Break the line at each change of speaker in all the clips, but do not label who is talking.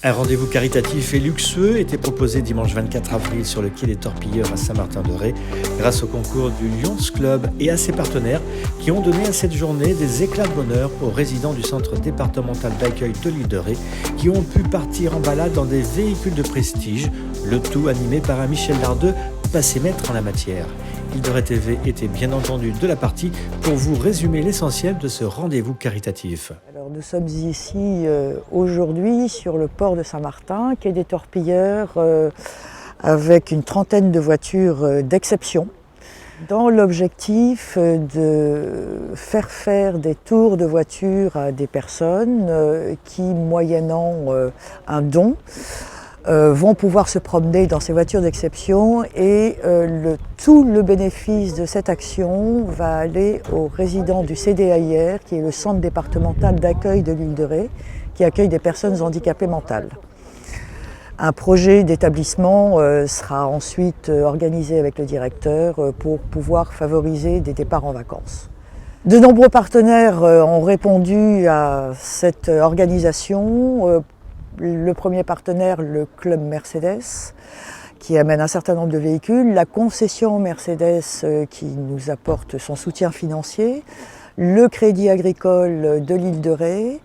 Un rendez-vous caritatif et luxueux était proposé dimanche 24 avril sur le quai des Torpilleurs à Saint-Martin-de-Ré grâce au concours du Lions Club et à ses partenaires qui ont donné à cette journée des éclats de bonheur aux résidents du centre départemental d'accueil de l'île de Ré qui ont pu partir en balade dans des véhicules de prestige, le tout animé par un Michel Lardeux, passé maître en la matière. Île de Ré TV était bien entendu de la partie pour vous résumer l'essentiel de ce rendez-vous caritatif.
Alors, nous sommes ici aujourd'hui sur le port de Saint-Martin, quai des Torpilleurs, avec une trentaine de voitures d'exception, dans l'objectif de faire des tours de voiture à des personnes qui, moyennant un don, vont pouvoir se promener dans ces voitures d'exception et tout le bénéfice de cette action va aller aux résidents du CDAIR, qui est le centre départemental d'accueil de l'île de Ré, qui accueille des personnes handicapées mentales. Un projet d'établissement sera ensuite organisé avec le directeur pour pouvoir favoriser des départs en vacances. De nombreux partenaires ont répondu à cette organisation. Le premier partenaire, le club Mercedes, qui amène un certain nombre de véhicules, la concession Mercedes qui nous apporte son soutien financier, le Crédit Agricole de l'île de Ré,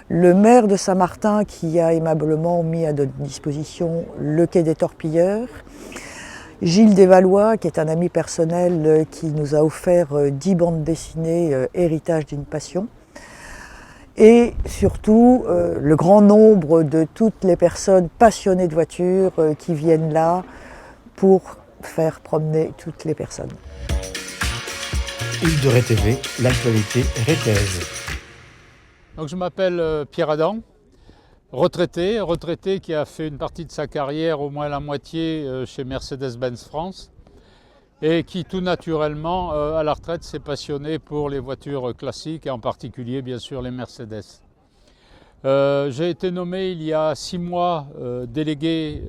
le maire de Saint-Martin qui a aimablement mis à notre disposition le quai des Torpilleurs, Gilles Desvalois qui est un ami personnel qui nous a offert 10 bandes dessinées héritage d'une passion. Et surtout, le grand nombre de toutes les personnes passionnées de voitures qui viennent là pour faire promener toutes les personnes.
Île de Ré TV, l'actualité rétaise.
Donc je m'appelle Pierre Adam, retraité qui a fait une partie de sa carrière, au moins la moitié, chez Mercedes-Benz France, et qui tout naturellement, à la retraite, s'est passionné pour les voitures classiques et en particulier bien sûr les Mercedes. J'ai été nommé il y a 6 mois délégué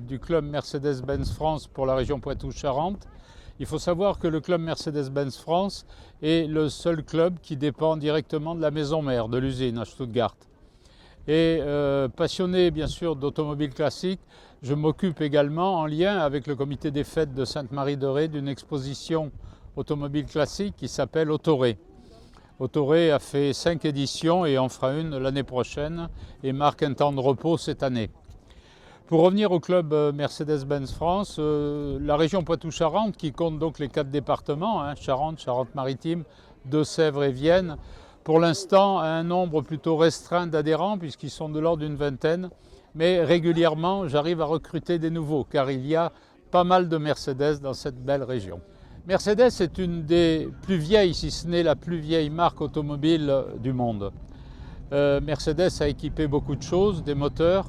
du club Mercedes-Benz France pour la région Poitou-Charentes. Il faut savoir que le club Mercedes-Benz France est le seul club qui dépend directement de la maison mère, de l'usine à Stuttgart. Et passionné bien sûr d'automobile classique, je m'occupe également en lien avec le comité des fêtes de Sainte-Marie-de-Ré d'une exposition automobile classique qui s'appelle Autoré. Autoré a fait 5 éditions et en fera une l'année prochaine et marque un temps de repos cette année. Pour revenir au club Mercedes-Benz France, la région Poitou-Charentes qui compte donc les 4 départements, Charente, Charente-Maritime, Deux-Sèvres et Vienne, pour l'instant a un nombre plutôt restreint d'adhérents puisqu'ils sont de l'ordre d'une vingtaine, mais régulièrement j'arrive à recruter des nouveaux car il y a pas mal de Mercedes dans cette belle région. Mercedes est une des plus vieilles, si ce n'est la plus vieille marque automobile du monde. Mercedes a équipé beaucoup de choses, des moteurs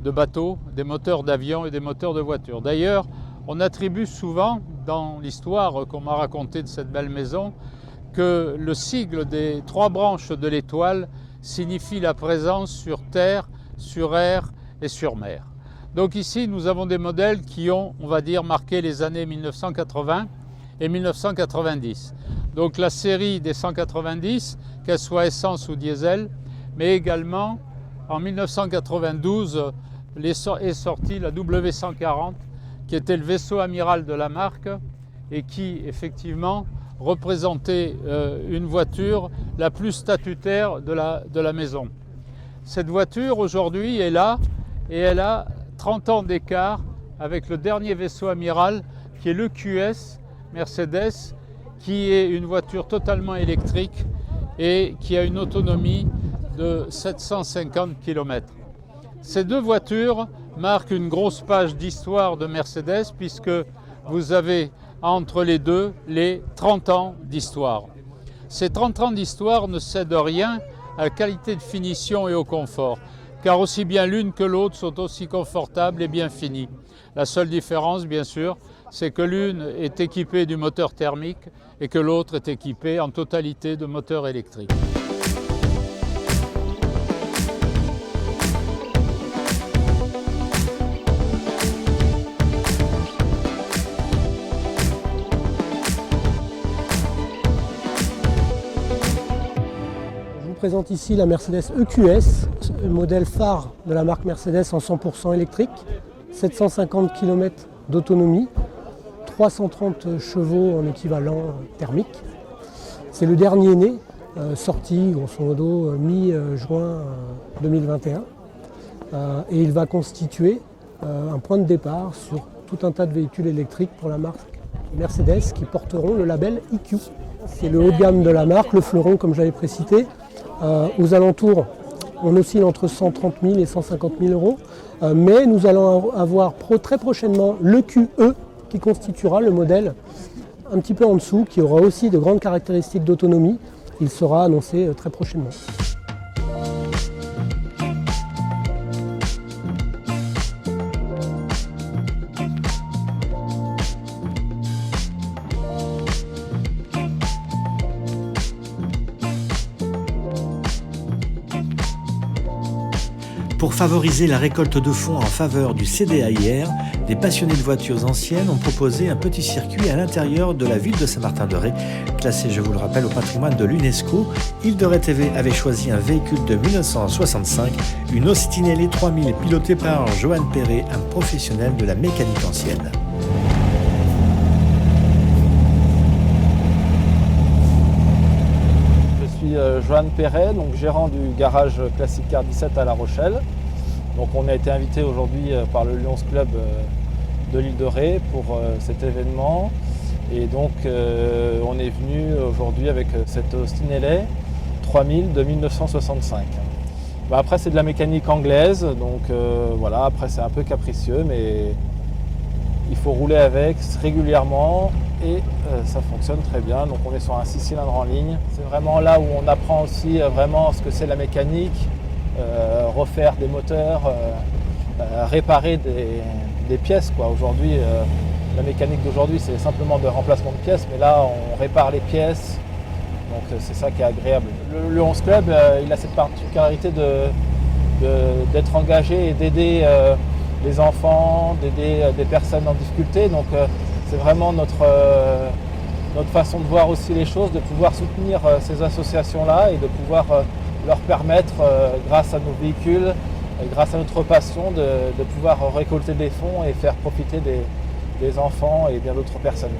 de bateaux, des moteurs d'avions et des moteurs de voitures. D'ailleurs, on attribue souvent dans l'histoire qu'on m'a racontée de cette belle maison que le sigle des 3 branches de l'étoile signifie la présence sur terre, sur air et sur mer. Donc ici, nous avons des modèles qui ont, on va dire, marqué les années 1980 et 1990. Donc la série des 190, qu'elle soit essence ou diesel, mais également en 1992 est sortie la W140, qui était le vaisseau amiral de la marque et qui, effectivement, représentait une voiture la plus statutaire de la maison. Cette voiture, aujourd'hui, est là et elle a 30 ans d'écart avec le dernier vaisseau amiral, qui est l'EQS Mercedes, qui est une voiture totalement électrique et qui a une autonomie de 750 km. Ces 2 voitures marquent une grosse page d'histoire de Mercedes puisque vous avez entre les deux les 30 ans d'histoire. Ces 30 ans d'histoire ne cèdent rien à la qualité de finition et au confort, car aussi bien l'une que l'autre sont aussi confortables et bien finies. La seule différence, bien sûr, c'est que l'une est équipée du moteur thermique et que l'autre est équipée en totalité de moteur électrique.
présente ici la Mercedes EQS, le modèle phare de la marque Mercedes en 100% électrique, 750 km d'autonomie, 330 chevaux en équivalent thermique. C'est le dernier né, sorti grosso modo mi-juin 2021. Et il va constituer un point de départ sur tout un tas de véhicules électriques pour la marque Mercedes qui porteront le label EQ. C'est le haut de gamme de la marque, le fleuron comme j'avais précité. Aux alentours, on oscille entre 130 000 et 150 000 euros. Mais nous allons avoir très prochainement le QE qui constituera le modèle un petit peu en dessous, qui aura aussi de grandes caractéristiques d'autonomie. Il sera annoncé très prochainement.
Pour favoriser la récolte de fonds en faveur du CDAIR, des passionnés de voitures anciennes ont proposé un petit circuit à l'intérieur de la ville de Saint-Martin-de-Ré. Classé, je vous le rappelle, au patrimoine de l'UNESCO, Île de Ré TV avait choisi un véhicule de 1965, une Austin LE 3000 pilotée par Johan Perret, un professionnel de la mécanique ancienne.
Johan Perret, donc gérant du garage Classic Car 17 à La Rochelle. Donc on a été invité aujourd'hui par le Lions Club de l'île de Ré pour cet événement. Et donc on est venu aujourd'hui avec cette Austin LE 3000 de 1965. Après c'est de la mécanique anglaise, donc voilà, après c'est un peu capricieux, mais il faut rouler avec régulièrement et ça fonctionne très bien. Donc on est sur un 6 cylindres en ligne. C'est vraiment là où on apprend aussi vraiment ce que c'est la mécanique, refaire des moteurs, réparer des pièces, quoi. Aujourd'hui, la mécanique d'aujourd'hui c'est simplement de remplacement de pièces, mais là on répare les pièces. Donc c'est ça qui est agréable. Le Lions Club, il a cette particularité d'être engagé et d'aider les enfants, d'aider des personnes en difficulté. Donc c'est vraiment notre façon de voir aussi les choses, de pouvoir soutenir ces associations-là et de pouvoir leur permettre, grâce à nos véhicules, grâce à notre passion, de pouvoir récolter des fonds et faire profiter des enfants et bien d'autres personnes.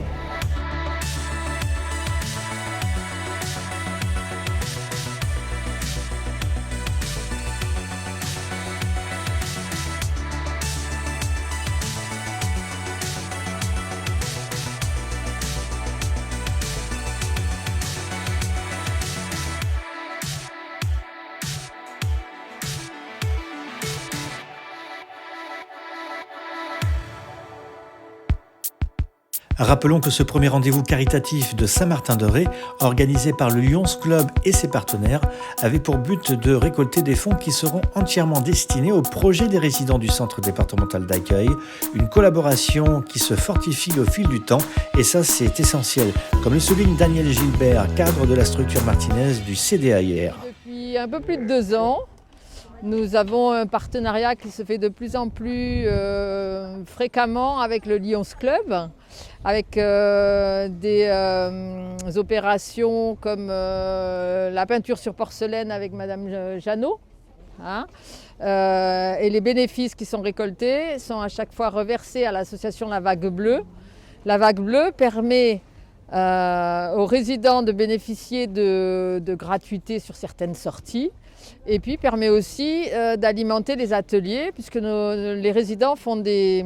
Rappelons que ce premier rendez-vous caritatif de Saint-Martin-de-Ré, organisé par le Lions Club et ses partenaires, avait pour but de récolter des fonds qui seront entièrement destinés au projet des résidents du centre départemental d'accueil, une collaboration qui se fortifie au fil du temps, et ça c'est essentiel, comme le souligne Daniel Gilbert, cadre de la structure martinaise du CDAIR.
Depuis un peu plus de 2 ans, nous avons un partenariat qui se fait de plus en plus fréquemment avec le Lions Club, avec des opérations comme la peinture sur porcelaine avec Madame Jeannot. Et les bénéfices qui sont récoltés sont à chaque fois reversés à l'association La Vague Bleue. La Vague Bleue permet aux résidents de bénéficier de gratuité sur certaines sorties. Et puis permet aussi d'alimenter les ateliers, puisque les résidents font des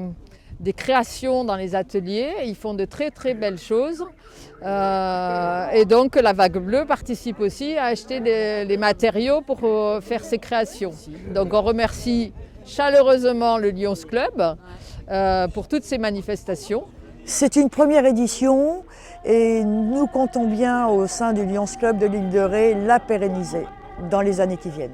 créations dans les ateliers, ils font de très très belles choses. Et donc la Vague Bleue participe aussi à acheter les matériaux pour faire ces créations. Donc on remercie chaleureusement le Lions Club pour toutes ces manifestations.
C'est une première édition et nous comptons bien au sein du Lions Club de l'île de Ré la pérenniser dans les années qui viennent.